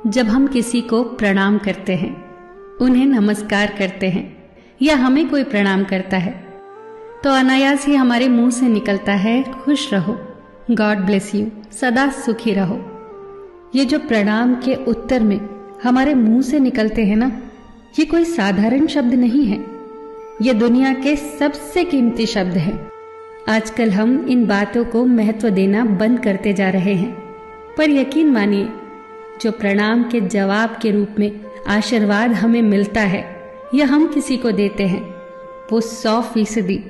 जब हम किसी को प्रणाम करते हैं, उन्हें नमस्कार करते हैं या हमें कोई प्रणाम करता है, तो अनायास ही हमारे मुंह से निकलता है खुश रहो, गॉड ब्लेस यू, सदा सुखी रहो। ये जो प्रणाम के उत्तर में हमारे मुंह से निकलते हैं ना, ये कोई साधारण शब्द नहीं है। ये दुनिया के सबसे कीमती शब्द हैं। आजकल हम इन बातों को महत्व देना बंद करते जा रहे हैं, पर यकीन मानिए, जो प्रणाम के जवाब के रूप में आशीर्वाद हमें मिलता है या हम किसी को देते हैं, वो 100%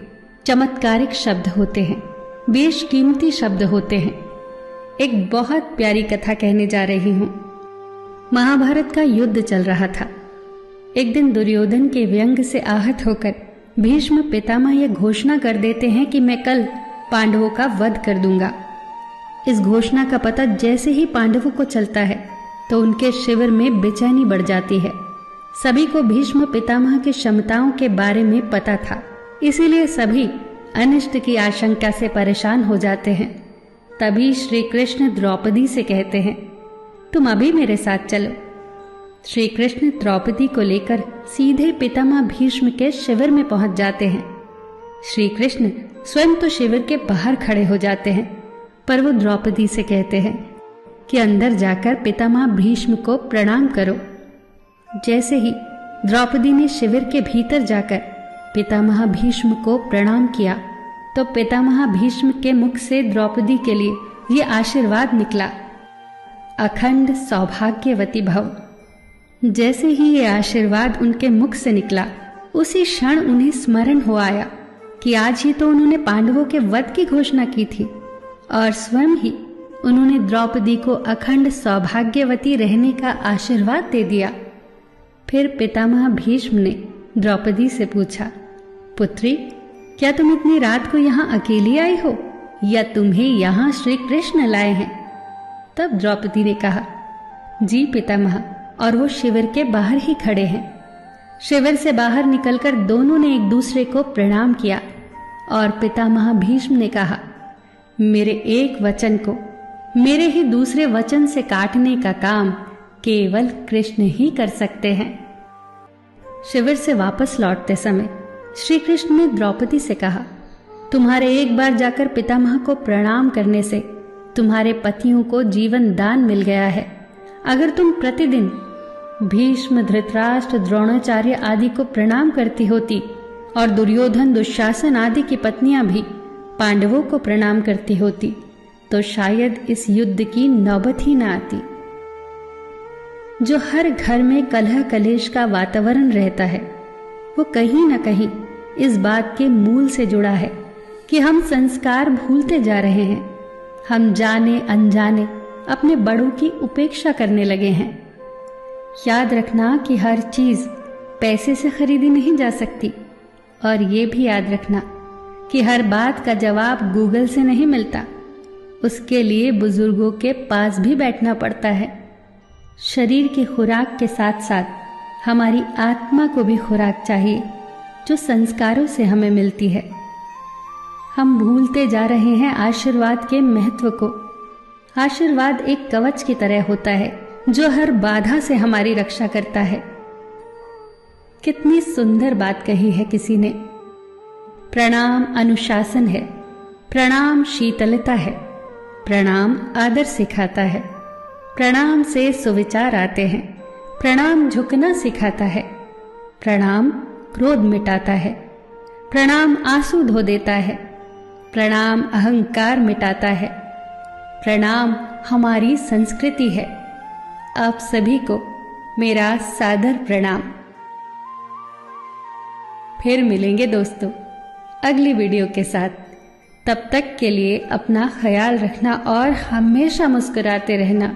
चमत्कारिक शब्द होते हैं, बेशकीमती शब्द होते हैं। एक बहुत प्यारी कथा कहने जा रही हूं। महाभारत का युद्ध चल रहा था। एक दिन दुर्योधन के व्यंग से आहत होकर भीष्म पितामह यह घोषणा कर देते हैं कि मैं कल पांडवों का वध कर दूंगा। इस घोषणा का पता जैसे ही पांडवों को चलता है तो उनके शिविर में बेचैनी बढ़ जाती है। सभी को भीष्म पितामह की क्षमताओं के बारे में पता था, इसीलिए सभी अनिष्ट की आशंका से परेशान हो जाते हैं। तभी श्री कृष्ण द्रौपदी से कहते हैं, तुम अभी मेरे साथ चलो। श्री कृष्ण द्रौपदी को लेकर सीधे पितामह भीष्म के शिविर में पहुंच जाते हैं। श्री कृष्ण स्वयं तो शिविर के बाहर खड़े हो जाते हैं, पर वो द्रौपदी से कहते हैं कि अंदर जाकर पितामह भीष्म को प्रणाम करो। जैसे ही द्रौपदी ने शिविर के भीतर जाकर पितामह भीष्म को प्रणाम किया, तो पितामह भीष्म के मुख से द्रौपदी के लिए ये आशीर्वाद निकला, अखंड सौभाग्यवती भव। जैसे ही ये आशीर्वाद उनके मुख से निकला, उसी क्षण उन्हें स्मरण हो आया कि आज ही तो उन्होंने पांडवों के वध की घोषणा की थी और स्वयं ही उन्होंने द्रौपदी को अखंड सौभाग्यवती रहने का आशीर्वाद दे दिया। फिर पितामह भीष्म ने द्रौपदी से पूछा, पुत्री, क्या तुम इतनी रात को यहाँ अकेली आई हो या तुम्हें यहाँ श्री कृष्ण लाए हैं? तब द्रौपदी ने कहा, जी पितामह, और वो शिविर के बाहर ही खड़े हैं। शिविर से बाहर निकलकर दोनों ने एक दूसरे को प्रणाम किया और पितामह भीष्म ने कहा, मेरे एक वचन को मेरे ही दूसरे वचन से काटने का काम केवल कृष्ण ही कर सकते हैं। शिविर से वापस लौटते समय श्री कृष्ण ने द्रौपदी से कहा, तुम्हारे एक बार जाकर पितामह को प्रणाम करने से तुम्हारे पतियों को जीवन दान मिल गया है। अगर तुम प्रतिदिन भीष्म, धृतराष्ट्र, द्रोणाचार्य आदि को प्रणाम करती होती और दुर्योधन, दुशासन आदि की पत्नियां भी पांडवों को प्रणाम करती होती, तो शायद इस युद्ध की नौबत ही न आती। जो हर घर में कलह कलेश का वातावरण रहता है, वो कहीं न कहीं इस बात के मूल से जुड़ा है कि हम संस्कार भूलते जा रहे हैं। हम जाने अनजाने अपने बड़ों की उपेक्षा करने लगे हैं। याद रखना कि हर चीज पैसे से खरीदी नहीं जा सकती, और ये भी याद रखना कि हर बात का जवाब गूगल से नहीं मिलता। उसके लिए बुजुर्गों के पास भी बैठना पड़ता है। शरीर की खुराक के साथ साथ हमारी आत्मा को भी खुराक चाहिए, जो संस्कारों से हमें मिलती है। हम भूलते जा रहे हैं आशीर्वाद के महत्व को। आशीर्वाद एक कवच की तरह होता है, जो हर बाधा से हमारी रक्षा करता है। कितनी सुंदर बात कही है किसी ने। प्रणाम अनुशासन है, प्रणाम शीतलता है, प्रणाम आदर सिखाता है, प्रणाम से सुविचार आते हैं, प्रणाम झुकना सिखाता है, प्रणाम क्रोध मिटाता है, प्रणाम आंसू धो देता है, प्रणाम अहंकार मिटाता है, प्रणाम हमारी संस्कृति है। आप सभी को मेरा सादर प्रणाम। फिर मिलेंगे दोस्तों अगली वीडियो के साथ। तब तक के लिए अपना ख्याल रखना और हमेशा मुस्कुराते रहना।